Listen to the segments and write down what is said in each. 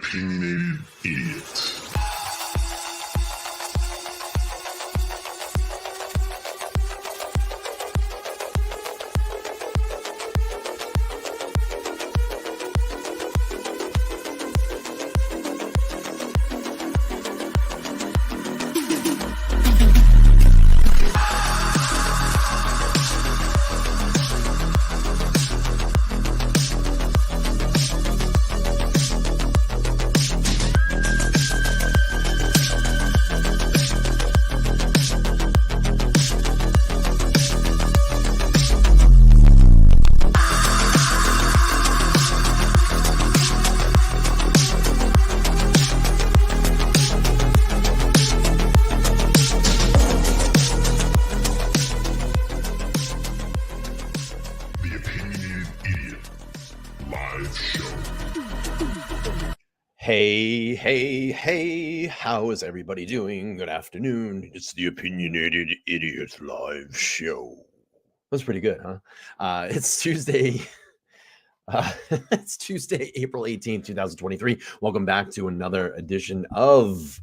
Opinionated Idiot. Hey, how is everybody doing? Good afternoon. It's the Opinionated Idiot live show. That's pretty good, huh? It's Tuesday. It's Tuesday, April 18th, 2023. Welcome back to another edition of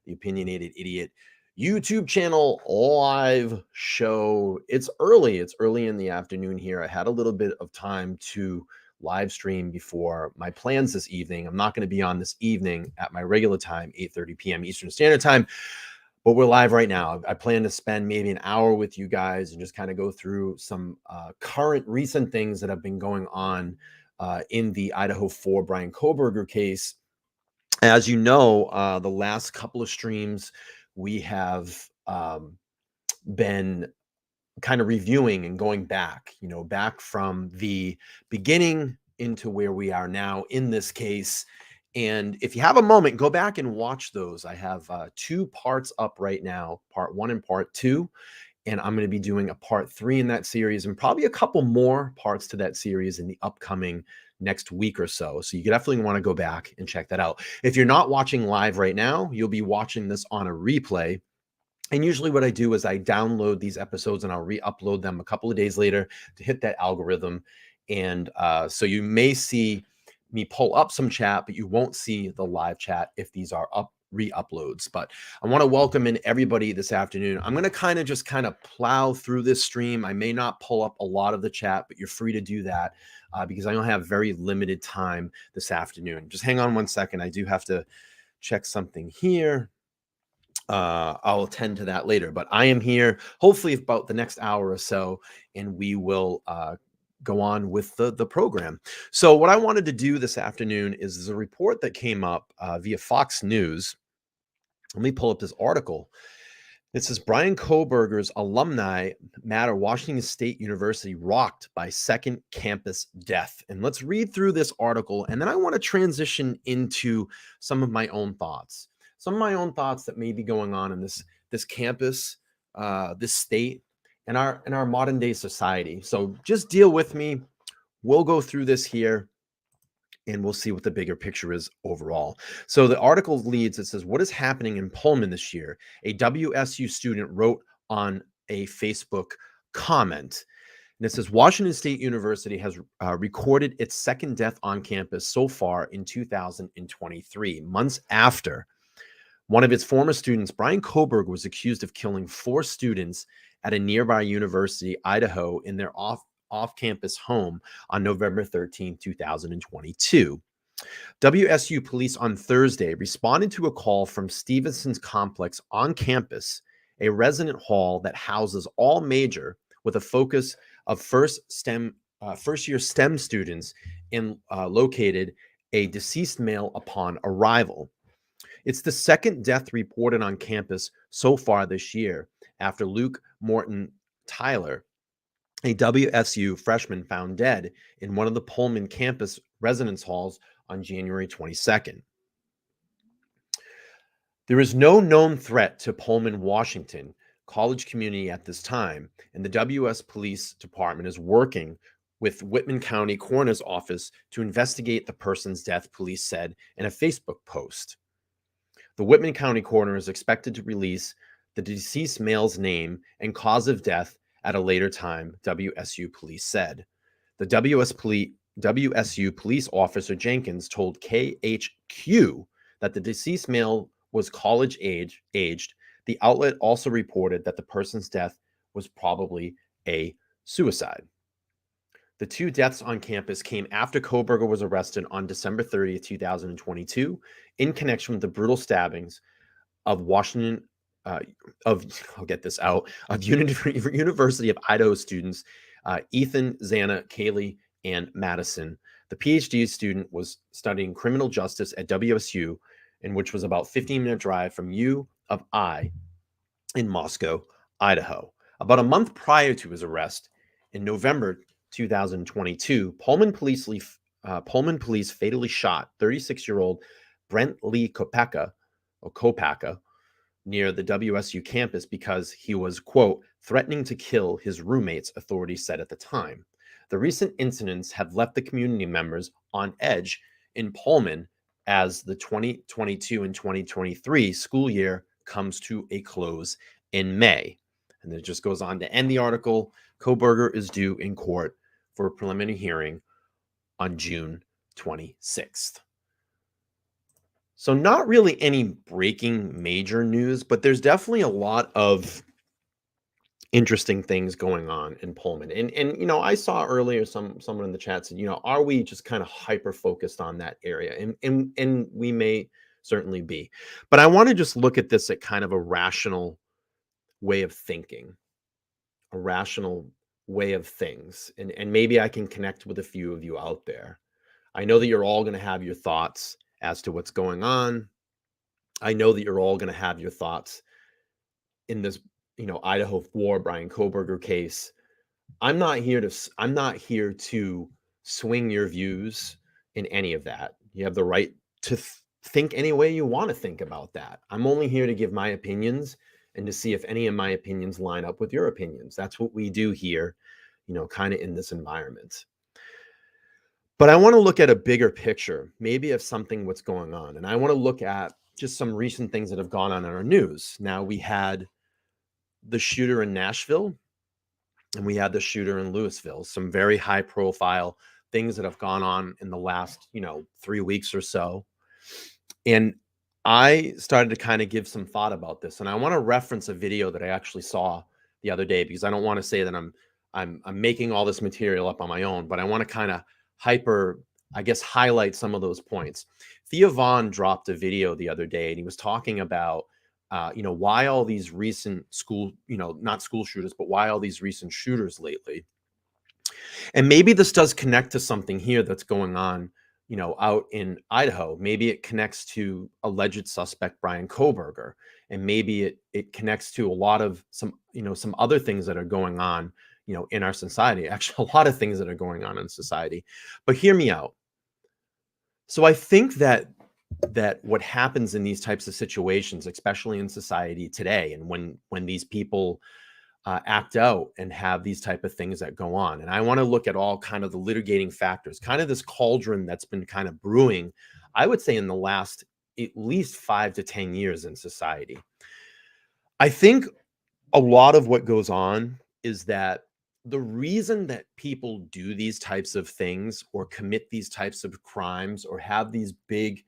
the Opinionated Idiot YouTube channel live show. It's early in the afternoon here. I had a little bit of time to live stream before my plans this evening. I'm not going to be on this evening at my regular time, 8:30 p.m. Eastern Standard Time, but we're live right now. I plan to spend maybe an hour with you guys and just kind of go through some recent things that have been going on in the Idaho 4 Bryan Kohberger case. As you know, the last couple of streams we have been kind of reviewing and going back, back from the beginning into where we are now in this case. And if you have a moment, go back and watch those. I have 2 parts up right now, part 1 and part 2. And I'm going to be doing a part 3 in that series and probably a couple more parts to that series in the upcoming next week or so. So you definitely want to go back and check that out. If you're not watching live right now, you'll be watching this on a replay. And usually what I do is I download these episodes and I'll re-upload them a couple of days later to hit that algorithm. And so you may see me pull up some chat, but you won't see the live chat if these are re-uploads. But I want to welcome in everybody this afternoon. I'm going to kind of plow through this stream. I may not pull up a lot of the chat, but you're free to do that because I don't have very limited time this afternoon. Just hang on one second. I do have to check something here. I'll attend to that later, but I am here hopefully about the next hour or so, and we will go on with the program. So what I wanted to do this afternoon is there's a report that came up via Fox News. Let me pull up this article. It says Bryan Kohberger's alumni matter, Washington State University rocked by second campus death. And let's read through this article, and then I want to transition into some of my own thoughts. Some of my own thoughts that may be going on in this campus, this state, and our modern day society. So just deal with me. We'll go through this here, and we'll see what the bigger picture is overall. So the article leads. It says, "What is happening in Pullman this year?" A WSU student wrote on a Facebook comment. And it says, Washington State University has recorded its second death on campus so far in 2023, months after one of its former students, Bryan Kohberger, was accused of killing 4 students at a nearby University, Idaho, in their off-campus home on November 13, 2022. WSU police on Thursday responded to a call from Stephenson's complex on campus, a resident hall that houses all major with a focus of first-year STEM students, and located a deceased male upon arrival. It's the second death reported on campus so far this year, after Luke Morton Tyler, a WSU freshman, found dead in one of the Pullman campus residence halls on January 22nd. There is no known threat to Pullman, Washington college community at this time, and the WS Police Department is working with Whitman County Coroner's Office to investigate the person's death, police said in a Facebook post. The Whitman County coroner is expected to release the deceased male's name and cause of death at a later time, WSU police said. The WSU police officer Jenkins told KHQ that the deceased male was college aged. The outlet also reported that the person's death was probably a suicide. The two deaths on campus came after Kohberger was arrested on December 30th, 2022, in connection with the brutal stabbings of Washington, I'll get this out, of University of Idaho students, Ethan, Xana, Kaylee, and Madison. The PhD student was studying criminal justice at WSU, in which was about 15-minute drive from U of I in Moscow, Idaho. About a month prior to his arrest, in November 2022, Pullman police fatally shot 36-year-old Brent Lee Kopaka near the WSU campus because he was, quote, threatening to kill his roommates, authorities said at the time. The recent incidents have left the community members on edge in Pullman as the 2022 and 2023 school year comes to a close in May. And it just goes on to end the article. Kohberger is due in court for a preliminary hearing on June 26th. So not really any breaking major news, but there's definitely a lot of interesting things going on in Pullman. And you know, I saw earlier someone in the chat said, you know, are we just kind of hyper focused on that area? And we may certainly be. But I want to just look at this at kind of a rational way of thinking, a rational way of things. And maybe I can connect with a few of you out there. I know that you're all going to have your thoughts as to what's going on. I know that you're all going to have your thoughts in this, you know, Idaho 4 Bryan Kohberger case. I'm not here to swing your views in any of that. You have the right to think any way you want to think about that. I'm only here to give my opinions and to see if any of my opinions line up with your opinions. That's what we do here, you know, kind of in this environment. But I want to look at a bigger picture, maybe of something what's going on. And I want to look at just some recent things that have gone on in our news. Now, we had the shooter in Nashville and we had the shooter in Louisville, some very high profile things that have gone on in the last, you know, 3 weeks or so. And I started to kind of give some thought about this. And I want to reference a video that I actually saw the other day, because I don't want to say that I'm making all this material up on my own, but I want to kind of highlight some of those points. Theo Vaughn dropped a video the other day, and he was talking about, you know, why all these recent not school shooters, but why all these recent shooters lately. And maybe this does connect to something here that's going on, you know, out in Idaho. Maybe it connects to alleged suspect Bryan Kohberger, and maybe it connects to a lot of some other things that are going on, you know, in our society. Actually, a lot of things that are going on in society. But hear me out. So I think that what happens in these types of situations, especially in society today, and when these people act out and have these type of things that go on, and I want to look at all kind of the litigating factors, kind of this cauldron that's been kind of brewing, I would say, in the last at least 5 to 10 years in society. I think a lot of what goes on is that the reason that people do these types of things or commit these types of crimes or have these big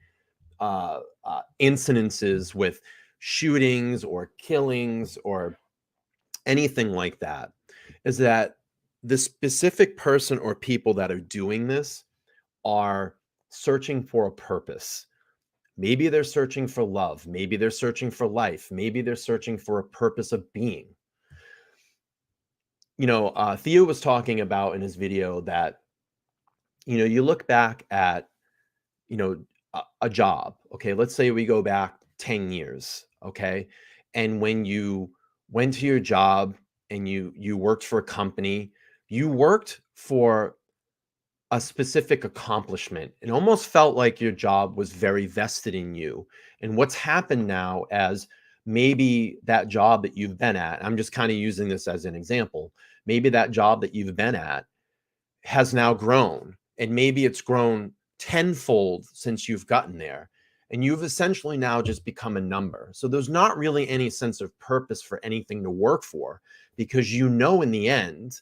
incidences with shootings or killings or anything like that is that the specific person or people that are doing this are searching for a purpose. Maybe they're searching for love. Maybe they're searching for life. Maybe they're searching for a purpose of being. You know, Theo was talking about in his video that, you know, you look back at, you know, a job. Okay, let's say we go back 10 years. Okay, and when you went to your job and you worked for a company, you worked for a specific accomplishment. It almost felt like your job was very vested in you. And what's happened now, as maybe that job that you've been at, I'm just kind of using this as an example, maybe that job that you've been at has now grown, and maybe it's grown tenfold since you've gotten there. And you've essentially now just become a number. So there's not really any sense of purpose for anything to work for, because you know in the end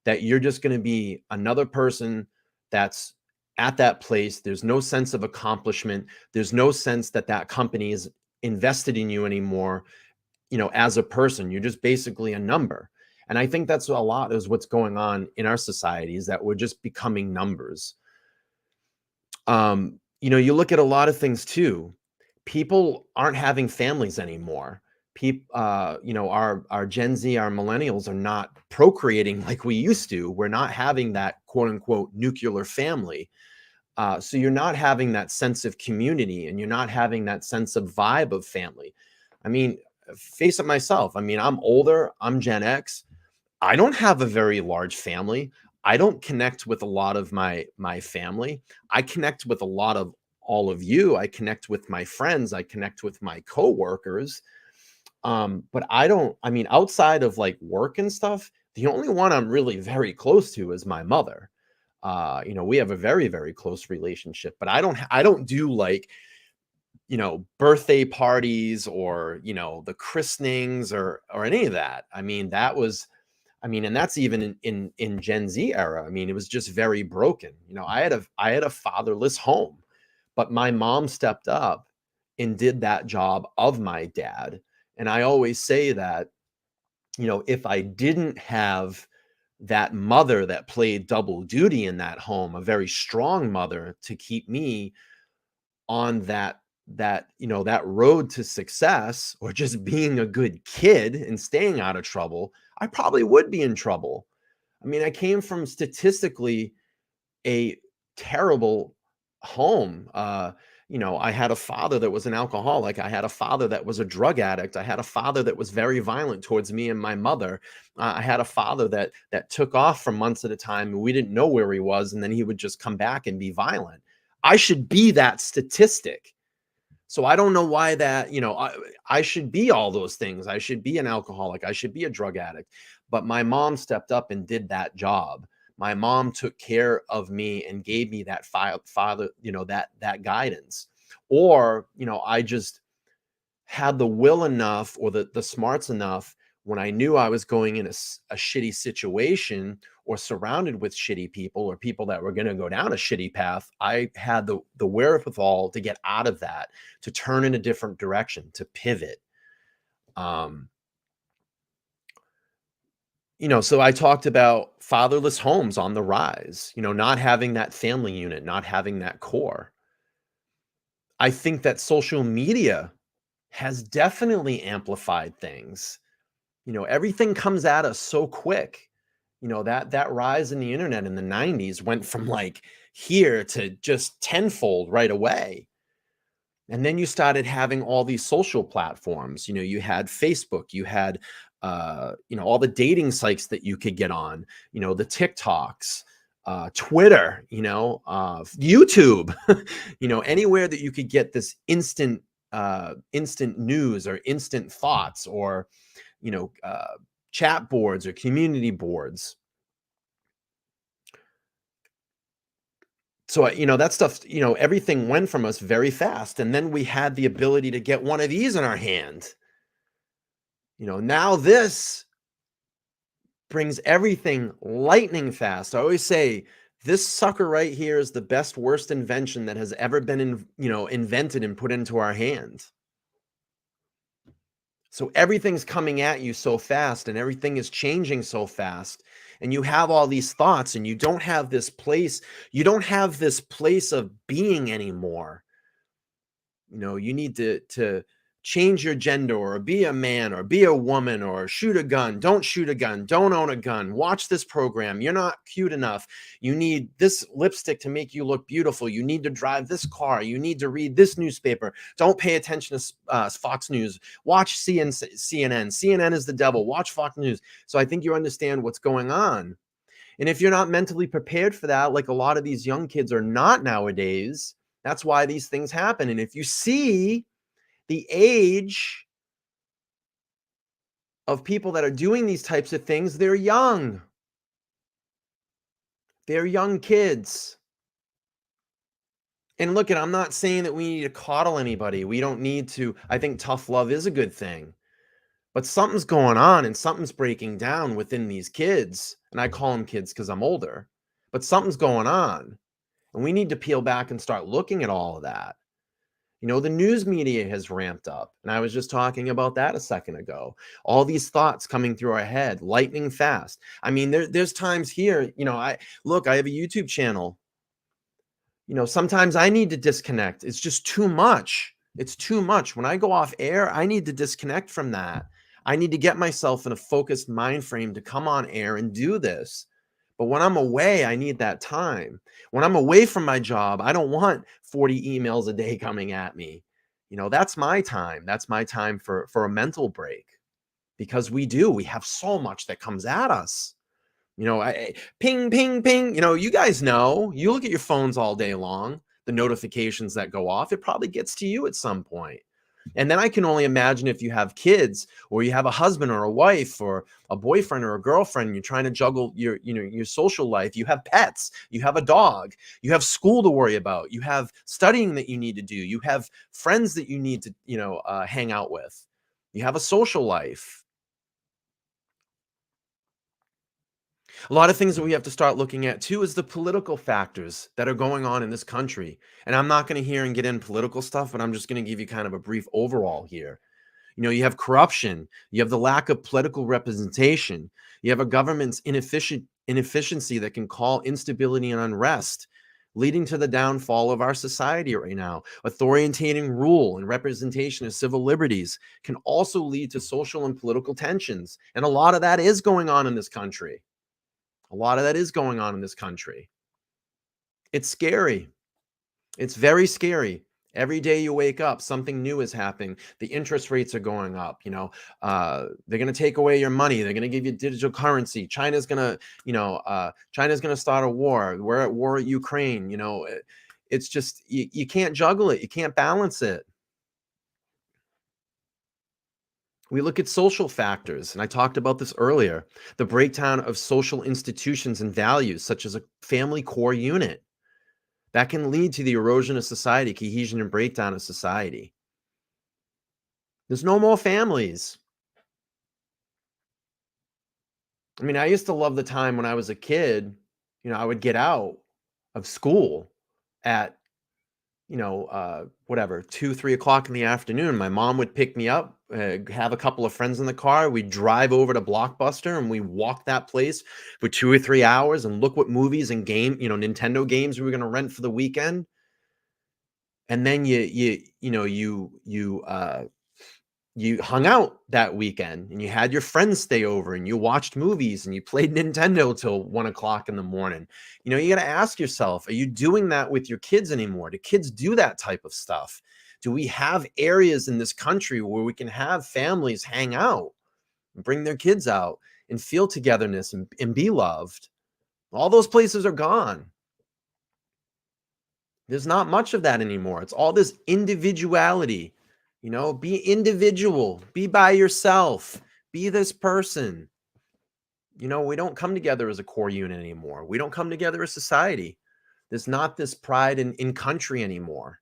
that you're just going to be another person that's at that place. There's no sense of accomplishment. There's no sense that that company is invested in you anymore, as a person. You're just basically a number. And I think that's a lot is what's going on in our society, is that we're just becoming numbers. You look at a lot of things too. People aren't having families anymore. People, our Gen Z, our millennials are not procreating like we used to. We're not having that quote unquote nuclear family. So you're not having that sense of community, and you're not having that sense of vibe of family. I mean, face it myself. I mean, I'm older. I'm Gen X. I don't have a very large family. I don't connect with a lot of my family. I connect with a lot of all of you. I connect with my friends. I connect with my coworkers. But I mean, outside of like work and stuff, the only one I'm really very close to is my mother. We have a very, very close relationship, but I don't do like, birthday parties or, the christenings or any of that. And that's even in Gen Z era. I mean, it was just very broken. I had a fatherless home, but my mom stepped up and did that job of my dad. And I always say that, if I didn't have that mother that played double duty in that home, a very strong mother to keep me on that road to success, or just being a good kid and staying out of trouble, I probably would be in trouble. I mean, I came from statistically a terrible home. I had a father that was an alcoholic. I had a father that was a drug addict. I had a father that was very violent towards me and my mother. I had a father that took off for months at a time, and we didn't know where he was, and then he would just come back and be violent. I should be that statistic. So I don't know why that, I should be all those things. I should be an alcoholic. I should be a drug addict. But my mom stepped up and did that job. My mom took care of me and gave me that father, that guidance. Or, I just had the will enough, or the smarts enough, when I knew I was going in a shitty situation, or surrounded with shitty people, or people that were going to go down a shitty path. I had the wherewithal to get out of that, to turn in a different direction, to pivot. So I talked about fatherless homes on the rise, not having that family unit, not having that core. I think that social media has definitely amplified things. Everything comes at us so quick. That rise in the internet in the 90s went from like here to just tenfold right away. And then you started having all these social platforms. You had Facebook, you had all the dating sites that you could get on, the TikToks, Twitter, YouTube, anywhere that you could get this instant news, or instant thoughts, or chat boards or community boards. So, that stuff, everything went from us very fast. And then we had the ability to get one of these in our hand. Now this brings everything lightning fast. I always say this sucker right here is the best, worst invention that has ever been, invented and put into our hands. So everything's coming at you so fast, and everything is changing so fast. And you have all these thoughts, and you don't have this place of being anymore. You need to change your gender, or be a man, or be a woman, or shoot a gun, don't shoot a gun, don't own a gun, watch this program, you're not cute enough, you need this lipstick to make you look beautiful, you need to drive this car, you need to read this newspaper, don't pay attention to Fox News, watch CNN is the devil, watch Fox News. So I think you understand what's going on. And if you're not mentally prepared for that, like a lot of these young kids are not nowadays, that's why these things happen. And if you see the age of people that are doing these types of things, they're young. They're young kids. And look, I'm not saying that we need to coddle anybody. We don't need to. I think tough love is a good thing. But something's going on, and something's breaking down within these kids. And I call them kids because I'm older. But something's going on. And we need to peel back and start looking at all of that. The news media has ramped up. And I was just talking about that a second ago. All these thoughts coming through our head, lightning fast. I mean, there's times here, I have a YouTube channel. Sometimes I need to disconnect. It's just too much. It's too much. When I go off air, I need to disconnect from that. I need to get myself in a focused mind frame to come on air and do this. But when I'm away, I need that time. When I'm away from my job, I don't want 40 emails a day coming at me. That's my time. That's my time for a mental break, because we have so much that comes at us. Ping, ping, ping. You guys know, you look at your phones all day long, the notifications that go off, it probably gets to you at some point. And then I can only imagine if you have kids, or you have a husband or a wife or a boyfriend or a girlfriend, you're trying to juggle your social life. You have pets, you have a dog, you have school to worry about, you have studying that you need to do, you have friends that you need to, hang out with. You have a social life. A lot of things that we have to start looking at too is the political factors that are going on in this country. And I'm not going to hear and get in political stuff, but I'm just going to give you kind of a brief overall here. You have corruption, you have the lack of political representation, you have a government's inefficiency that can cause instability and unrest, leading to the downfall of our society right now. Authoritarian rule and representation of civil liberties can also lead to social and political tensions. And a lot of that is going on in this country. A lot of that is going on in this country. It's scary. It's very scary. Every day you wake up, something new is happening. The interest rates are going up. They're going to take away your money. They're going to give you digital currency. China's going to start a war. We're at war at Ukraine. It's just, you can't juggle it. You can't balance it. We look at social factors, and I talked about this earlier, the breakdown of social institutions and values, such as a family core unit. That can lead to the erosion of society, cohesion and breakdown of society. There's no more families. I mean, I used to love the time when I was a kid, I would get out of school at, 2, 3 o'clock in the afternoon. My mom would pick me up, have a couple of friends in the car. We'd drive over to Blockbuster and we walk that place for 2 or 3 hours and look what movies and Nintendo games we were going to rent for the weekend. And then you hung out that weekend and you had your friends stay over and you watched movies and you played Nintendo till 1 o'clock in the morning. You got to ask yourself, are you doing that with your kids anymore? Do kids do that type of stuff? Do we have areas in this country where we can have families hang out and bring their kids out and feel togetherness and be loved? All those places are gone. There's not much of that anymore. It's all this individuality. Be individual, be by yourself, be this person. We don't come together as a core unit anymore. We don't come together as society. There's not this pride in country anymore.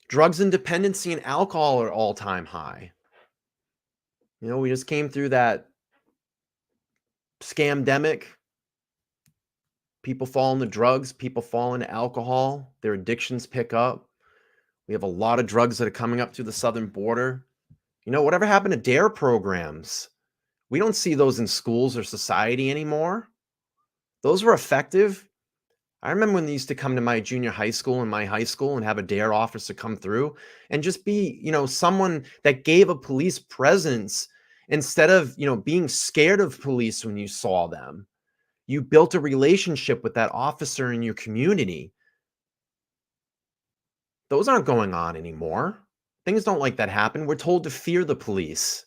Drugs and dependency and alcohol are all-time high. We just came through that scamdemic. People fall into drugs, people fall into alcohol, their addictions pick up. We have a lot of drugs that are coming up to the southern border. Whatever happened to DARE programs? We don't see those in schools or society anymore. Those were effective. I remember when they used to come to my junior high school and my high school and have a DARE officer come through and just be, someone that gave a police presence instead of, being scared of police when you saw them. You built a relationship with that officer in your community. Those aren't going on anymore. Things don't like that happen. We're told to fear the police.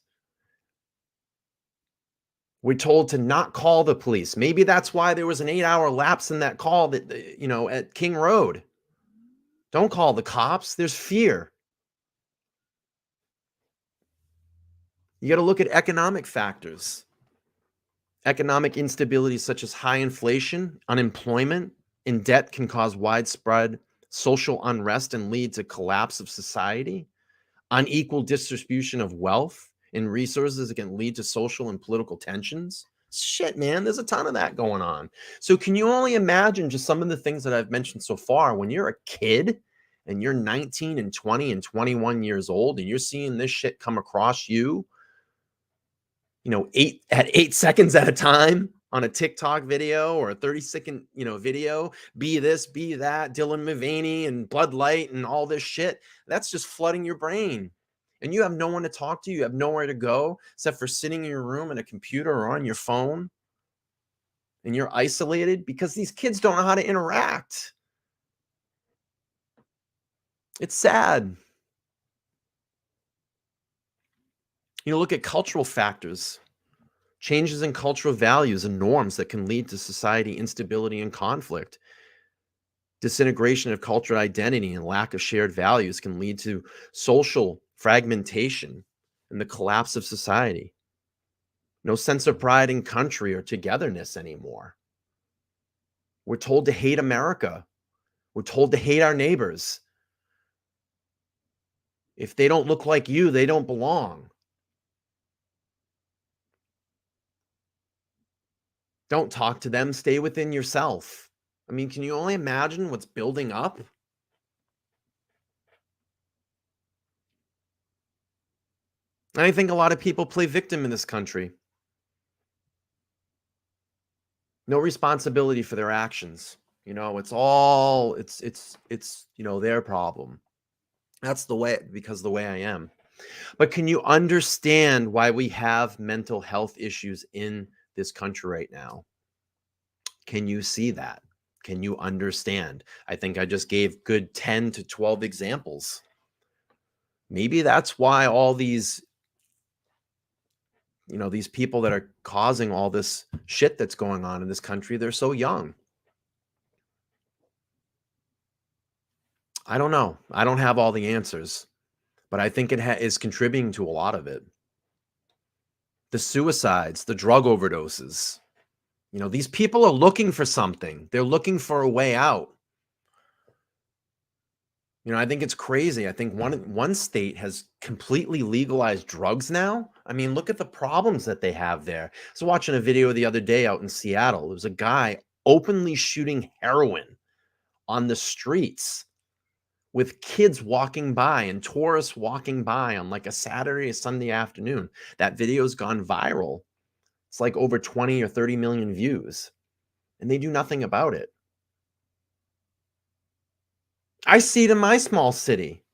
We're told to not call the police. Maybe that's why there was an 8-hour lapse in that call that, at King Road. Don't call the cops. There's fear. You got to look at economic factors. Economic instability such as high inflation, unemployment, and debt can cause widespread social unrest and lead to collapse of society. Unequal distribution of wealth and resources can lead to social and political tensions, Shit, man, there's a ton of that going on. So can you only imagine just some of the things that I've mentioned so far when you're a kid and you're 19 and 20 and 21 years old and you're seeing this shit come across you, 8 seconds at a time on a TikTok video or a 30-second, video, be this, be that, Dylan Mulvaney and Bud Light and all this shit. That's just flooding your brain. And you have no one to talk to. You have nowhere to go except for sitting in your room at a computer or on your phone. And you're isolated because these kids don't know how to interact. It's sad. Look at cultural factors. Changes in cultural values and norms that can lead to society instability and conflict. Disintegration of cultural identity and lack of shared values can lead to social fragmentation and the collapse of society. No sense of pride in country or togetherness anymore. We're told to hate America. We're told to hate our neighbors. If they don't look like you, they don't belong. Don't talk to them. Stay within yourself. I mean, can you only imagine what's building up? And I think a lot of people play victim in this country. No responsibility for their actions. It's all it's their problem. That's the way, because the way I am. But can you understand why we have mental health issues in this country right now? Can you see that? Can you understand? I think I just gave good 10 to 12 examples. Maybe that's why all these these people that are causing all this shit that's going on in this country, they're so young. I don't know. I don't have all the answers, but I think it is contributing to a lot of it. The suicides, the drug overdoses. These people are looking for something. They're looking for a way out. I think it's crazy. I think one state has completely legalized drugs now. I mean, look at the problems that they have there. I was watching a video the other day out in Seattle. There was a guy openly shooting heroin on the streets with kids walking by and tourists walking by on like a Saturday or Sunday afternoon. That video's gone viral. It's like over 20 or 30 million views, and they do nothing about it. I see it in my small city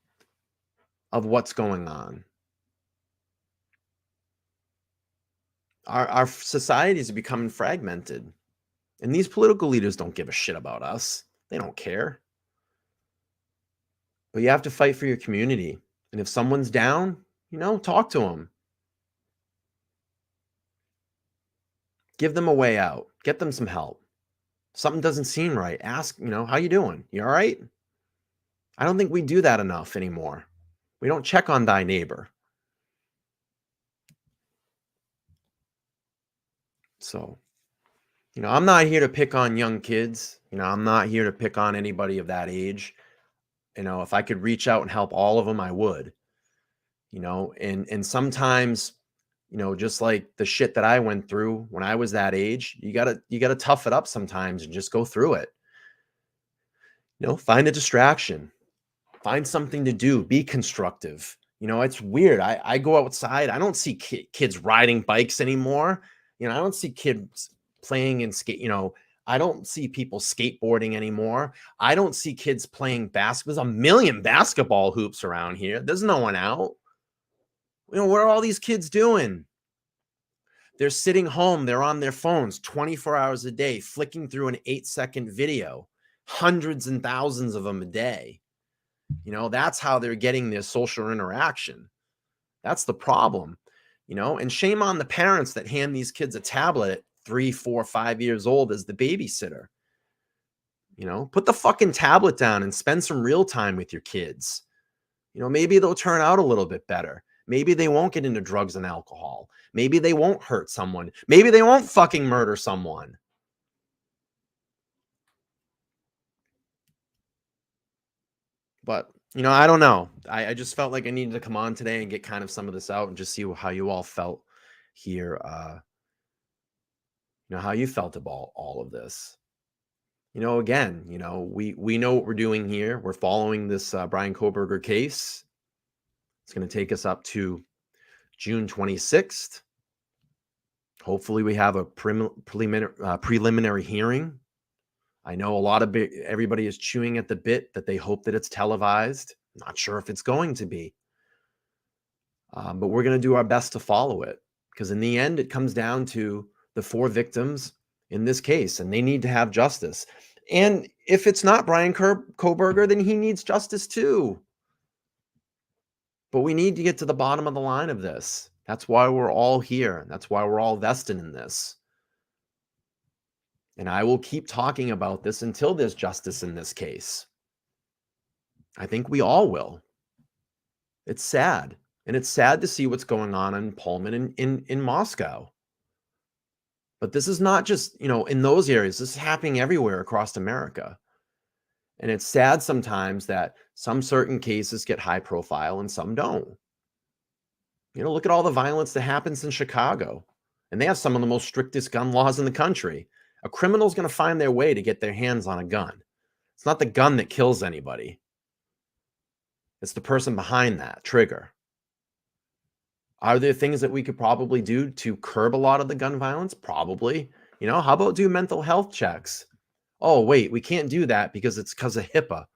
of what's going on. Our societies are becoming fragmented, and these political leaders don't give a shit about us. They don't care. But you have to fight for your community. And if someone's down, talk to them. Give them a way out. Get them some help. Something doesn't seem right. Ask, how you doing? You all right? I don't think we do that enough anymore. We don't check on thy neighbor. So, I'm not here to pick on young kids. I'm not here to pick on anybody of that age. If I could reach out and help all of them, I would. And sometimes, just like the shit that I went through when I was that age, you gotta tough it up sometimes and just go through it. Find a distraction, find something to do, be constructive. It's weird. I go outside. I don't see kids riding bikes anymore. I don't see kids playing and skate. I don't see people skateboarding anymore. I don't see kids playing basketball. There's a million basketball hoops around here. There's no one out. What are all these kids doing? They're sitting home. They're on their phones 24 hours a day, flicking through an 8-second video, hundreds and thousands of them a day. That's how they're getting their social interaction. That's the problem, and shame on the parents that hand these kids a tablet at 3, 4, 5 years old as the babysitter. Put the fucking tablet down and spend some real time with your kids. Maybe they'll turn out a little bit better. Maybe they won't get into drugs and alcohol. Maybe they won't hurt someone. Maybe they won't fucking murder someone. But, I don't know. I just felt like I needed to come on today and get kind of some of this out and just see how you all felt here how you felt about all of this. Again, we know what we're doing here. We're following this Bryan Kohberger case. It's going to take us up to June 26th. Hopefully we have a preliminary hearing. I know everybody is chewing at the bit that they hope that it's televised. Not sure if it's going to be. But we're going to do our best to follow it, because in the end, it comes down to the 4 victims in this case, and they need to have justice. And if it's not Bryan Kohberger, then he needs justice too. But we need to get to the bottom of the line of this. That's why we're all here. That's why we're all vested in this. And I will keep talking about this until there's justice in this case. I think we all will. It's sad. And it's sad to see what's going on in Pullman in Moscow. But this is not just, in those areas. This is happening everywhere across America. And it's sad sometimes that some certain cases get high profile and some don't. Look at all the violence that happens in Chicago. And they have some of the most strictest gun laws in the country. A criminal's going to find their way to get their hands on a gun. It's not the gun that kills anybody. It's the person behind that trigger. Are there things that we could probably do to curb a lot of the gun violence? Probably. How about do mental health checks? Oh, wait, we can't do that because it's because of HIPAA.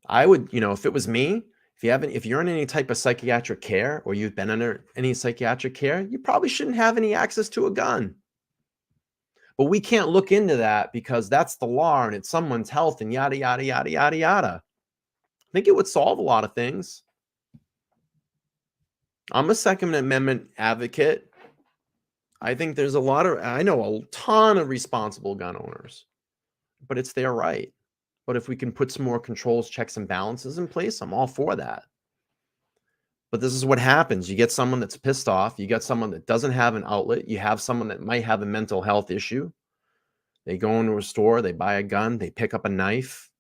I would, if it was me, if you're in any type of psychiatric care or you've been under any psychiatric care, you probably shouldn't have any access to a gun. But we can't look into that because that's the law and it's someone's health and yada, yada, yada, yada, yada. I think it would solve a lot of things. I'm a Second Amendment advocate. I think there's I know a ton of responsible gun owners, but it's their right. But if we can put some more controls, checks, and balances in place, I'm all for that. But this is what happens. You get someone that's pissed off. You got someone that doesn't have an outlet. You have someone that might have a mental health issue. They go into a store, they buy a gun, they pick up a knife.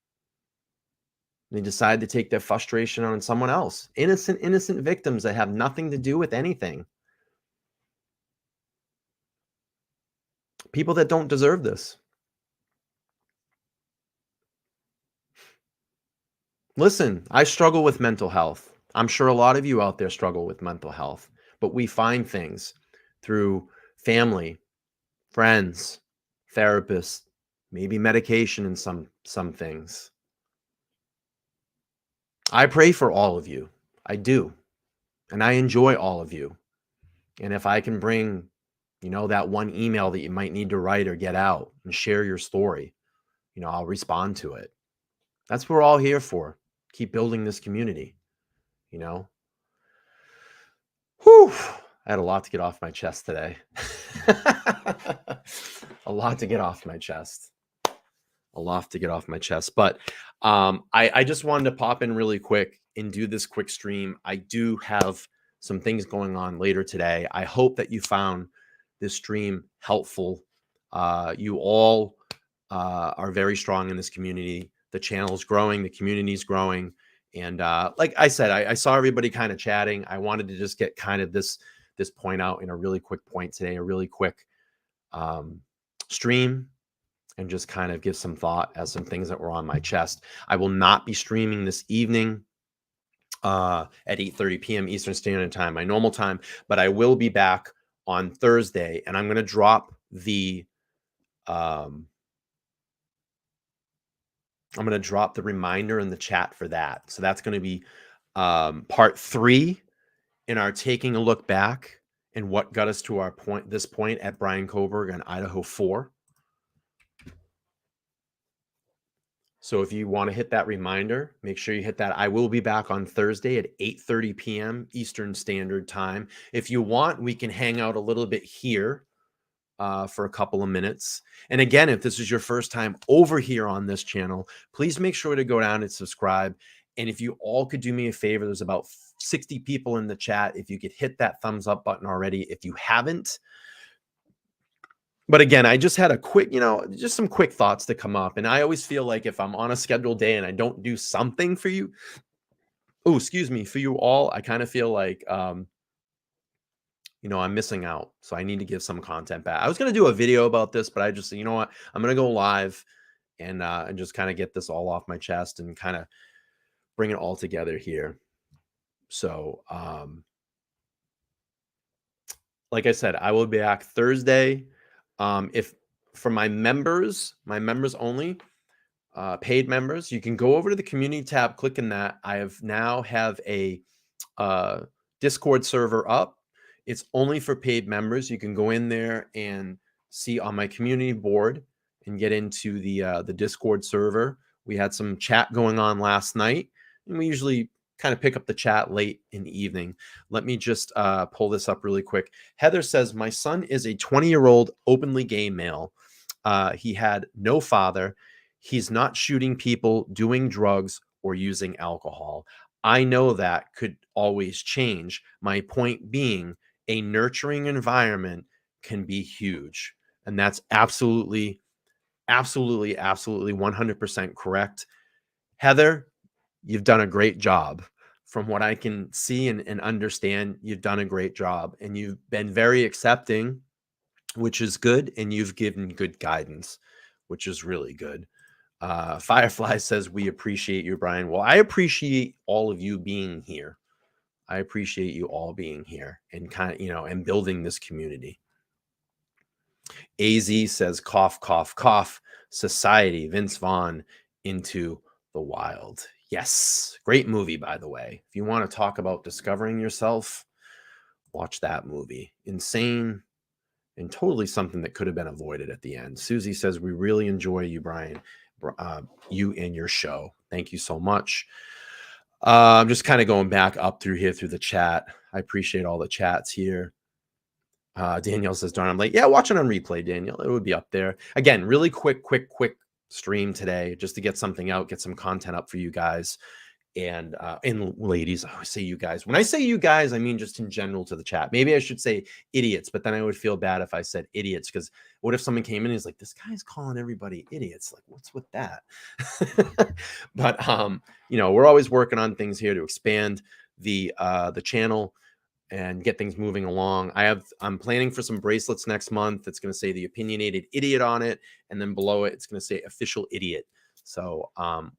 They decide to take their frustration on someone else. Innocent victims that have nothing to do with anything. People that don't deserve this. Listen, I struggle with mental health. I'm sure a lot of you out there struggle with mental health, but we find things through family, friends, therapists, maybe medication and some things. I pray for all of you. I do. And I enjoy all of you. And if I can bring, that one email that you might need to write or get out and share your story, I'll respond to it. That's what we're all here for. Keep building this community, Whew. I had a lot to get off my chest today. A lot to get off my chest. But I just wanted to pop in really quick and do this quick stream. I do have some things going on later today. I hope that you found this stream helpful. You all are very strong in this community. The channel is growing. The community is growing. And like I said, I saw everybody kind of chatting. I wanted to just get kind of this point out in a really quick point today, a really quick stream, and just kind of give some thought as some things that were on my chest. I will not be streaming this evening at 8:30 p.m. Eastern Standard Time, my normal time, but I will be back on Thursday, and I'm going to drop the reminder in the chat for that. So that's going to be part 3 in our taking a look back and what got us to this point at Bryan Kohberger and Idaho 4. So if you want to hit that reminder, make sure you hit that. I will be back on Thursday at 8:30 p.m. Eastern Standard Time. If you want, we can hang out a little bit here for a couple of minutes. And again, if this is your first time over here on this channel, please make sure to go down and subscribe. And if you all could do me a favor, there's about 60 people in the chat. If you could hit that thumbs up button already, if you haven't. But again, I just had a quick, just some quick thoughts to come up. And I always feel like if I'm on a scheduled day and I don't do something for you, for you all, I kind of feel like, I'm missing out. So I need to give some content back. I was going to do a video about this, but I just said, you know what, I'm going to go live and just kind of get this all off my chest and kind of bring it all together here. So, like I said, I will be back Thursday. If for my members only, paid members, you can go over to the community tab, click in that. I now have a Discord server up. It's only for paid members. You can go in there and see on my community board and get into the Discord server. We had some chat going on last night, and we usually kind of pick up the chat late in the evening. Let me just pull this up really quick. Heather says, my son is a 20-year-old openly gay male. He had no father. He's not shooting people, doing drugs, or using alcohol. I know that could always change. My point being, a nurturing environment can be huge. And that's absolutely 100% correct. Heather, you've done a great job. From what I can see and understand, you've done a great job. And you've been very accepting, which is good. And you've given good guidance, which is really good. Firefly says, we appreciate you, Bryan. Well, I appreciate all of you being here. I appreciate you all being here and kind of, and building this community. AZ says, cough, cough, cough. Society, Vince Vaughn, Into the Wild. Yes. Great movie, by the way. If you want to talk about discovering yourself, watch that movie. Insane and totally something that could have been avoided at the end. Susie says, we really enjoy you, Bryan. You and your show. Thank you so much. I'm just kind of going back up through here through the chat. I appreciate all the chats here. Danielle says, darn, I'm like, yeah, watch it on replay, Danielle. It would be up there. Again, really quick stream today just to get something out, get some content up for you guys. And ladies, I always say you guys. When I say you guys, I mean just in general to the chat. Maybe I should say idiots, but then I would feel bad if I said idiots, because what if someone came in and is like, this guy's calling everybody idiots? Like, what's with that? But we're always working on things here to expand the channel and get things moving along. I'm planning for some bracelets next month. It's going to say the Opinionated Idiot on it, and then below it, it's going to say Official Idiot. So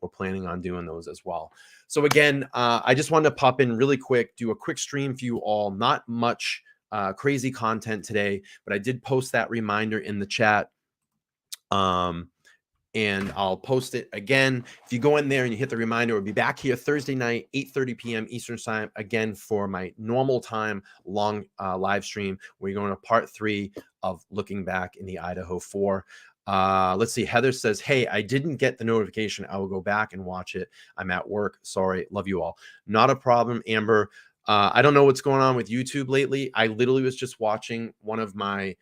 we're planning on doing those as well. So again, I just wanted to pop in really quick, do a quick stream for you all. Not much crazy content today, but I did post that reminder in the chat. And I'll post it again. If you go in there and you hit the reminder, we'll be back here Thursday night, 8:30 p.m. Eastern time, again for my normal time long live stream. We're going to part 3 of looking back in the Idaho 4. Let's see. Heather says, hey, I didn't get the notification. I will go back and watch it. I'm at work. Sorry. Love you all. Not a problem, Amber. I don't know what's going on with YouTube lately. I literally was just watching one of my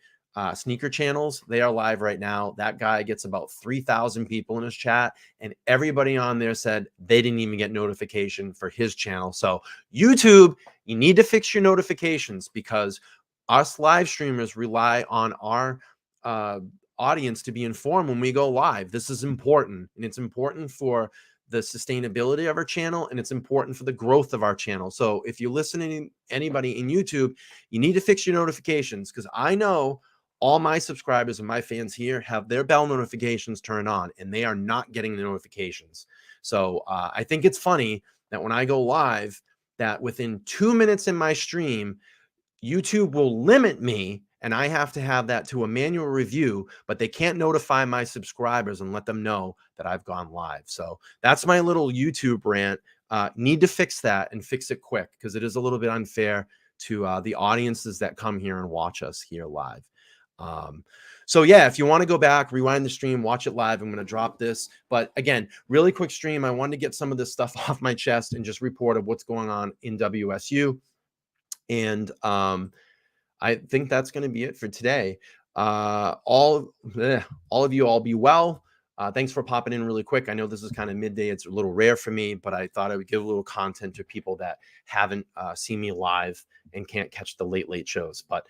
sneaker channels. They are live right now. That guy gets about 3,000 people in his chat, and everybody on there said they didn't even get notification for his channel. So YouTube, you need to fix your notifications, because us live streamers rely on our audience to be informed when we go live. This is important, and it's important for the sustainability of our channel, and it's important for the growth of our channel. So if you're listening to anybody in YouTube, you need to fix your notifications, because I know all my subscribers and my fans here have their bell notifications turned on, and they are not getting the notifications. So I think it's funny that when I go live, that within 2 minutes in my stream, YouTube will limit me, and I have to have that to a manual review, but they can't notify my subscribers and let them know that I've gone live. So that's my little YouTube rant. Need to fix that, and fix it quick, because it is a little bit unfair to the audiences that come here and watch us here live. So yeah, if you want to go back, rewind the stream, watch it live, I'm going to drop this. But again, really quick stream. I wanted to get some of this stuff off my chest and just report of what's going on in WSU. And I think that's going to be it for today. All of you all be well. Thanks for popping in really quick. I know this is kind of midday. It's a little rare for me, but I thought I would give a little content to people that haven't seen me live and can't catch the late shows. But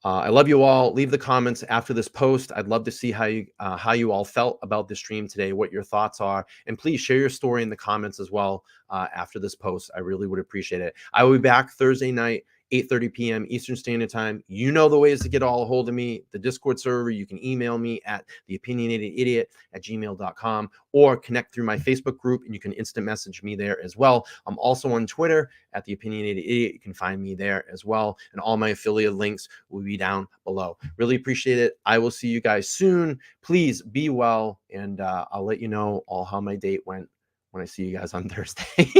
I love you all. Leave the comments after this post. I'd love to see how you all felt about the stream today, what your thoughts are, and please share your story in the comments as well after this post. I really would appreciate it. I will be back Thursday night, 8:30 p.m. Eastern Standard Time. You know the ways to get all a hold of me. The Discord server, you can email me at theopinionatedidiot@gmail.com or connect through my Facebook group, and you can instant message me there as well. I'm also on Twitter at The Opinionated Idiot. You can find me there as well, and all my affiliate links will be down below. Really appreciate it. I will see you guys soon. Please be well, and I'll let you know all how my date went when I see you guys on Thursday.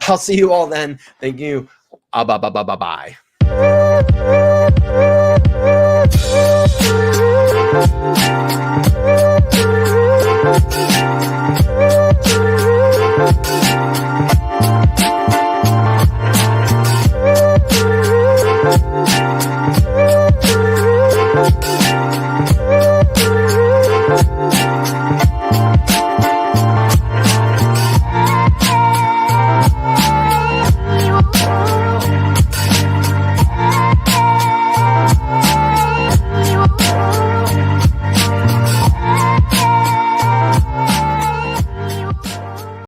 I'll see you all then. Thank you. Bye.